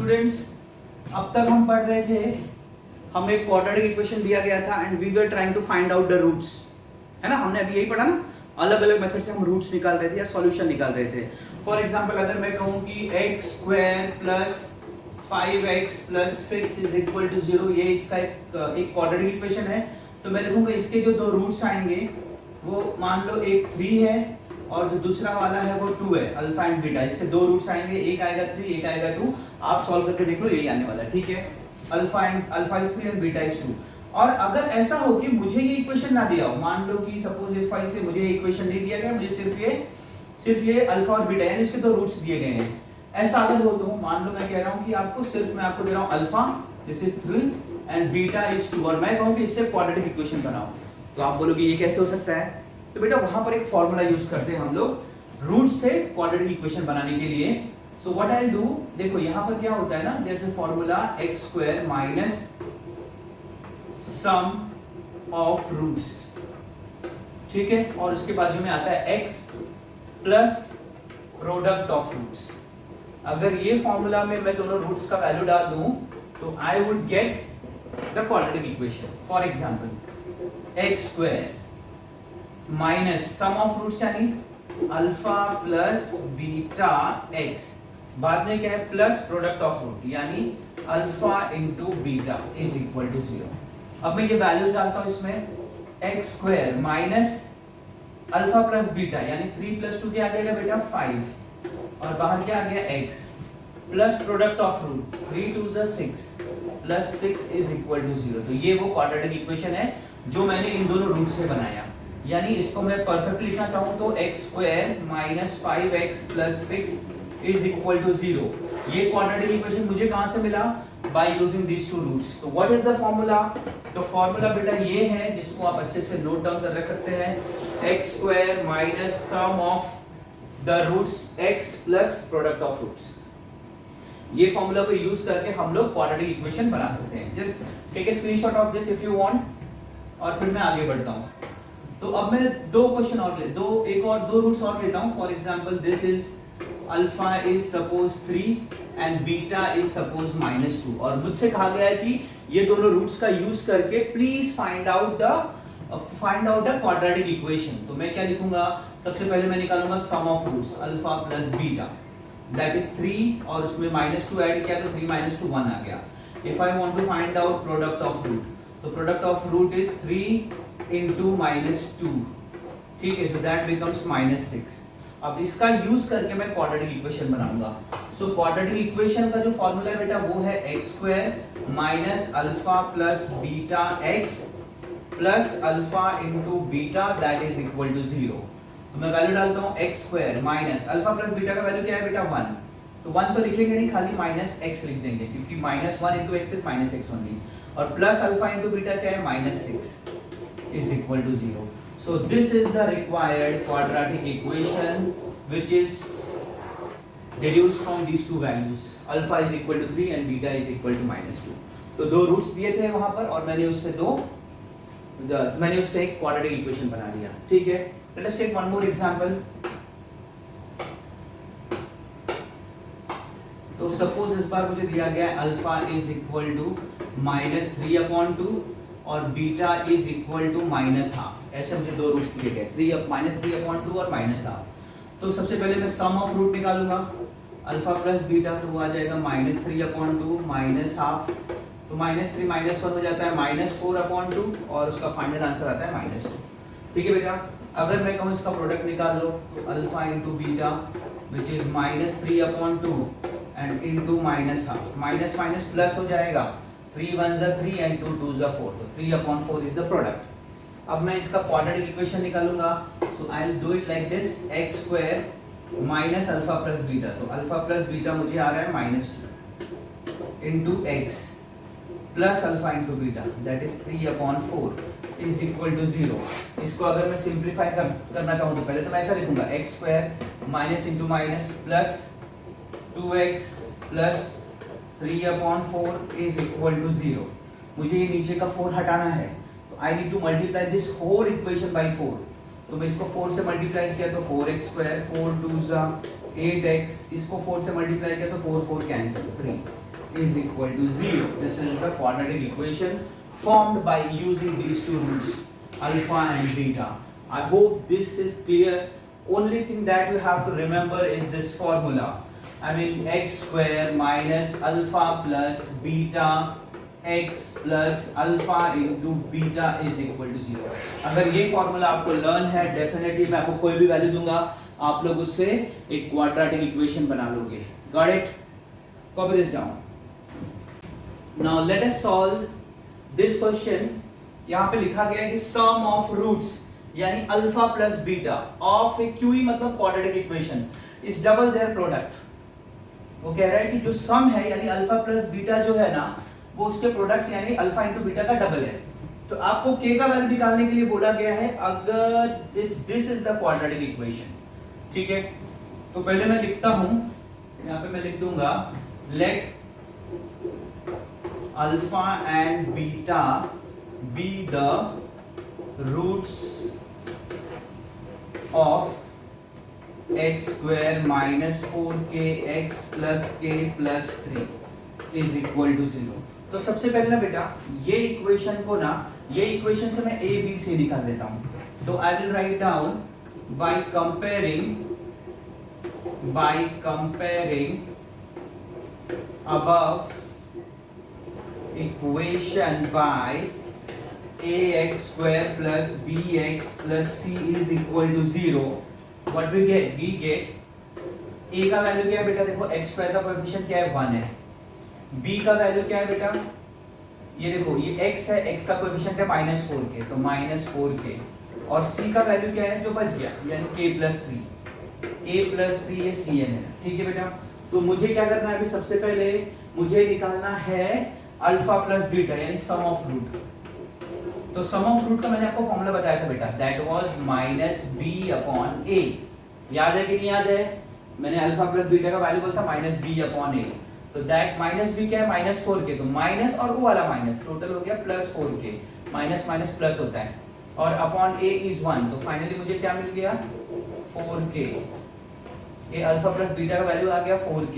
Students, अब तक हम पढ़ रहे थे, हमें एक क्वाड्रेटिक इक्वेशन दिया गया था and we were trying to find out the roots, है ना। हमने अभी यही पढ़ा ना, अलग अलग मेथड से हम रूट्स निकाल रहे थे या सॉल्यूशन निकाल रहे थे। फॉर एग्जांपल अगर मैं कहूं कि x square plus 5x plus 6 is equal to 0, ये इसका एक क्वाड्रेटिक इक्वेशन है, तो मैं लिखूंगा इसके जो दो रूट्स आएंगे वो मान लो एक 3 है और जो दूसरा वाला है वो 2 है, अल्फा एंड बीटा। इसके दो रूट्स आएंगे, एक आएगा 3 एक आएगा 2। आप सॉल्व करके देख लो, यही आने वाला है, ठीक है। Alpha is 3 and beta is 2। और अगर ऐसा हो कि मुझे ये इक्वेशन ना दिया हो, मान लो कि सपोज ये 5 से मुझे इक्वेशन नहीं दिया गया, मुझे सिर्फ ये अल्फा और बीटा यानी इसके दो रूट्स दिए गए हैं, ऐसा अगर हो तो मान लो मैं कह रहा हूं कि आपको सिर्फ मैं आपको दे रहा हूं alpha, this is 3 and beta is 2, और मैं कहूं कि इससे क्वाड्रेटिक इक्वेशन बनाओ, तो आप बोलोगे ये कैसे हो सकता है। तो बेटा वहां पर एक फॉर्मूला यूज करते हैं हम लोग रूट से क्वाड्रेटिक इक्वेशन बनाने के लिए। सो व्हाट आई डू, देखो यहां पर क्या होता है ना, there is a formula x square minus sum of roots, ठीक है, और उसके बाजू में आता है x plus product of roots. अगर ये फॉर्मूला में मैं दोनों रूट्स का वैल्यू डाल दूं तो I would get the quadratic equation. For example x square minus sum of roots यानी अल्फा प्लस बीटा x, बाद में क्या है प्लस प्रोडक्ट ऑफ रूट यानी alpha into beta is equal to 0। अब मैं ये वैल्यूज डालता हूं इसमें, x square minus alpha plus beta यानी 3 प्लस 2 क्या आ जाएगा बेटा 5, और बाहर क्या आ गया x plus product of root 3 2 6 plus 6 is equal to 0। तो ये वो क्वाड्रेटिक इक्वेशन है जो मैंने इन दोनों रूट से बनाया। यानी इसको मैं परफेक्टली लिखना चाहूं तो x square minus 5x plus 6 is equal to 0। ये क्वाड्रेटिक इक्वेशन मुझे कहां से मिला, by using these two roots. तो व्हाट इज द फॉर्मूला, तो फॉर्मूला बेटा ये है जिसको आप अच्छे से नोट डाउन कर रख सकते हैं, x square minus sum of the roots x plus product of roots. ये फॉर्मूला को यूज करके हम लोग क्वाड्रेटिक इक्वेशन बना सकते हैं। Just take a screenshot of this if you want, और फिर मैं आगे बढ़ता हूं। तो अब मैं दो क्वेश्चन और दो रूट्स और लेता हूं। For example this is alpha is suppose 3 and beta is suppose -2, और मुझसे कहा गया है कि ये दोनों रूट्स का यूज करके please find out the quadratic equation. तो मैं क्या लिखूंगा, सबसे पहले मैं निकालूंगा sum of roots alpha plus beta, that is 3, और उसमें -2 ऐड किया तो 3 - 2 1 आ गया। If I want to find out product of root, तो product of root is 3 into -2, ठीक है, सो दैट बिकम्स -6। अब इसका यूज करके मैं क्वाड्रेटिक इक्वेशन बनाऊंगा। सो क्वाड्रेटिक इक्वेशन का जो फॉर्मूला है बेटा वो है x square minus alpha plus beta x plus alpha into beta that is equal to 0। तो मैं वैल्यू डालता हूं x square minus alpha plus beta का वैल्यू क्या है बेटा 1, तो 1 तो लिखेंगे नहीं, खाली -x लिख देंगे क्योंकि -1 into x is -x only, और प्लस अल्फा इंटू बीटा क्या है -6 is equal to 0. So this is the required quadratic equation which is deduced from these two values. Alpha is equal to 3 and beta is equal to -2. तो दो roots दिए थे वहां पर और मैंने उससे एक क्वाड्रेटिक इक्वेशन बना लिया, ठीक है। Let us take one more example. तो सपोज इस बार मुझे दिया गया है अल्फा इज इक्वल टू -3/2 और बीटा इज इक्वल टू -12। ऐसे मुझे दो रूट्स दिए गए, -3/2 और -12। तो सबसे पहले मैं सम ऑफ रूट निकालूंगा अल्फा प्लस बीटा, तो वो आ जाएगा -3/2 -12, तो -3 -1 हो जाता है -4/2 और उसका फाइनल आंसर आता है -2, ठीक है बेटा। अगर मैं कहूँ इसका प्रोडक्ट निकाल लो तो alpha into beta which is -3/2 and into -12, minus minus plus हो जाएगा, 3 1s are 3 and 2 2s are 4, तो 3/4 is the product। अब मैं इसका क्वाड्रेटिक इक्वेशन निकालूंगा, so I will do it like this, x square minus alpha plus beta, तो alpha plus beta मुझे आ रहा है -2 into x plus alpha into beta that is 3/4 is equal to 0। इसको अगर मैं सिंप्लीफाई करना चाहूँ तो पहले तो मैं ऐसा लिखूंगा, x square minus into minus plus 2x plus 3/4 is equal to 0। मुझे ये नीचे का 4 हटाना है, तो I need to multiply this whole equation by 4। तो मैं इसको 4 से मल्टीप्लाई किया तो 4x स्क्वायर, 4 2 8x, इसको 4 से मल्टीप्लाई किया तो 4 4 cancel, 3 is equal to 0. This is the quadratic equation formed by using these two roots, alpha and beta. I hope this is clear. Only thing that you have to remember is this formula. I mean x square minus alpha plus beta x plus alpha into beta is equal to 0. अगर ये formula आपको learn है, definitely मैं आपको कोई भी value दूंगा, आप लोग उससे एक क्वाड्रेटिक इक्वेशन बना लोगे. Got it? Copy this down. Now let us solve this question. यहाँ पे लिखा गया है कि sum of roots यानी alpha plus beta of a QE मतलब quadratic equation is double their product. वो कह रहा है कि जो सम है यानी अल्फा प्लस बीटा जो है ना, वो उसके प्रोडक्ट यानी अल्फा इंटू बीटा का डबल है. तो आपको k का वैल्यू निकालने के लिए बोला गया है अगर if this is the quadratic equation. ठीक है, तो पहले मैं लिखता हूं, यहाँ पे मैं लिख दूंगा let alpha and beta be the roots of x square minus 4k x plus k plus 3 is equal to 0. तो सबसे पहले ना बेटा ये इक्वेशन को ना, ये इक्वेशन से मैं a b c निकाल देता हूँ. तो I will write down by comparing above equation by ax square plus bx plus c is equal to 0. What we get? We get a का वैल्यू क्या है बेटा, देखो x स्क्वायर का कोएफिशिएंट क्या है 1 है. b का वैल्यू क्या है बेटा, ये देखो ये x है, x का कोएफिशिएंट है -4k तो -4k. और c का वैल्यू क्या है जो बच गया यानी k + 3 ये cn है. ठीक है बेटा, तो मुझे क्या करना है अभी, सबसे पहले मुझे निकालना है अल्फा प्लस बीटा यानी सम ऑफ रूट. तो सम ऑफ रूट का मैंने आपको फॉर्मूला बताया था बेटा, दैट वाज -b/a. याद है कि नहीं याद है? मैंने अल्फा प्लस बीटा का वैल्यू बोला था -b/a. तो दैट -b क्या है -4k, तो माइनस और वो वाला माइनस टोटल हो गया +4k. माइनस माइनस प्लस होता है और अपॉन a इज 1. तो फाइनली मुझे क्या मिल गया 4k. ये अल्फा प्लस बीटा का वैल्यू आ गया 4k.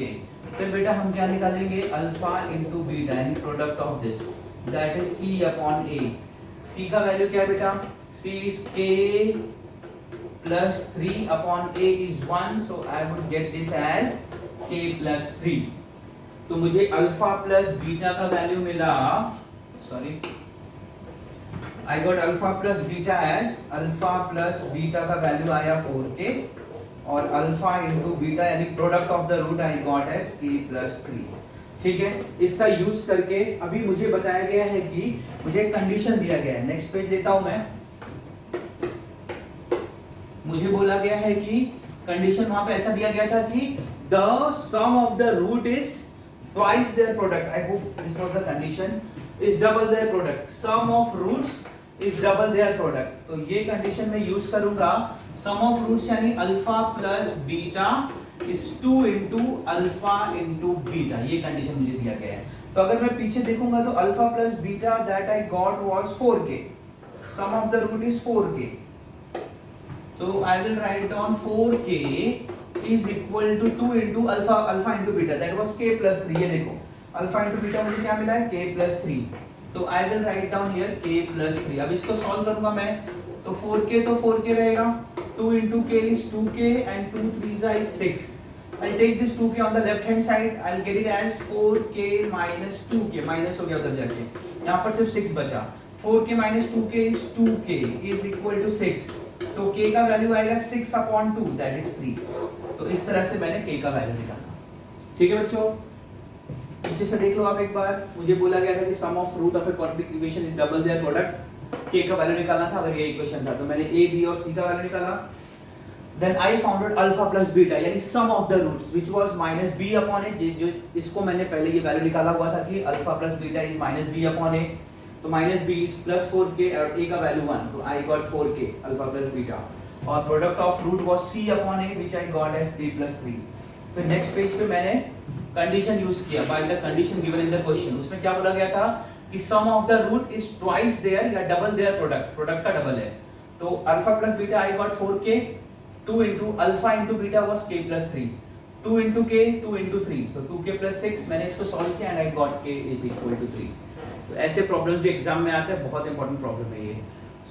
फिर बेटा हम क्या निकालेंगे, अल्फा इनटू बीटा यानी product of this, that is c/a. c का वैल्यू क्या है बेटा, c is k plus 3 upon a is 1, so I would get this as k plus 3. तो मुझे अल्फा प्लस बीटा का वैल्यू मिला, sorry I got alpha plus beta as alpha plus beta का value आया 4k और alpha into beta यानी product of the root I got as k plus 3. ठीक है, इसका यूज करके अभी मुझे बताया गया है कि मुझे एक कंडीशन दिया गया है. नेक्स्ट पेज लेता हूं मैं. मुझे बोला गया है कि कंडीशन वहां पे ऐसा दिया गया था कि the sum of the root is twice their product. I hope this was the condition. Is double their product. Sum of roots is double their product. तो ये कंडीशन में यूज करूंगा. सम ऑफ रूट्स यानी alpha plus beta is 2 into alpha into beta. ये condition मुझे दिया गया है. तो अगर मैं पीछे देखूंगा तो alpha plus beta that I got was 4k. Sum of the root is 4k. So I will write down 4k is equal to 2 into alpha into beta. That was k plus 3. ये देखो alpha into beta मुझे क्या मिला है k plus 3. तो I will write down here k plus 3. अब इसको solve करूंगा मैं तो 4k तो 4k रहेगा. 2 into k is 2k and 2 3s is 6. I'll take this 2k on the left hand side. I'll get it as 4k minus 2k. Minus हो गया उधर जाके. यहाँ पर सिर्फ 6 बचा. 4k minus 2k is 2k is equal to 6. तो k का वैल्यू आएगा 6/2 that is 3. तो इस तरह से मैंने k का वैल्यू निकाला. ठीक है बच्चों, पीछे से देख लो आप एक बार. मुझे बोला गया था कि sum of root of a quadratic equation is double their product. k का वैल्यू निकालना था अगर ये इक्वेशन था. तो मैंने a b और c का वैल्यू निकाला. Then I found out alpha plus beta यानी sum of the roots which was minus b upon a. जो इसको मैंने पहले ये वैल्यू निकाला हुआ था कि alpha plus beta is minus b upon a. तो minus b is plus 4k और a का वैल्यू 1. तो I got 4k alpha plus beta और product of root was c upon a which I got as k plus 3. फिर next page पे मैंने condition use किया by the condition given in the question. उसमें क्या बोला गया था कि sum of the root is twice their या double their product का डबल है. तो alpha plus beta I got 4k. 2 into alpha into beta was k plus 3. 2 into k 2 into 3 so 2k plus 6 मैंने इसको सॉल्व किया and I got k is equal to 3। तो ऐसे problem भी exam में आते हैं, बहुत इंपॉर्टेंट प्रॉब्लम है ये।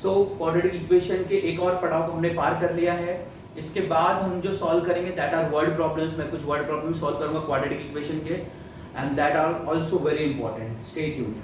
सो क्वाड्रेटिक इक्वेशन के एक और पड़ाव को हमने पार कर लिया है। इसके बाद हम जो सॉल्व करेंगे दैट आर वर्ड प्रॉब्लम्स। मैं कुछ वर्ड प्रॉब्लम सॉल्व करूंगा क्वाड्रेटिक इक्वेशन के and that are also very important. Stay tuned.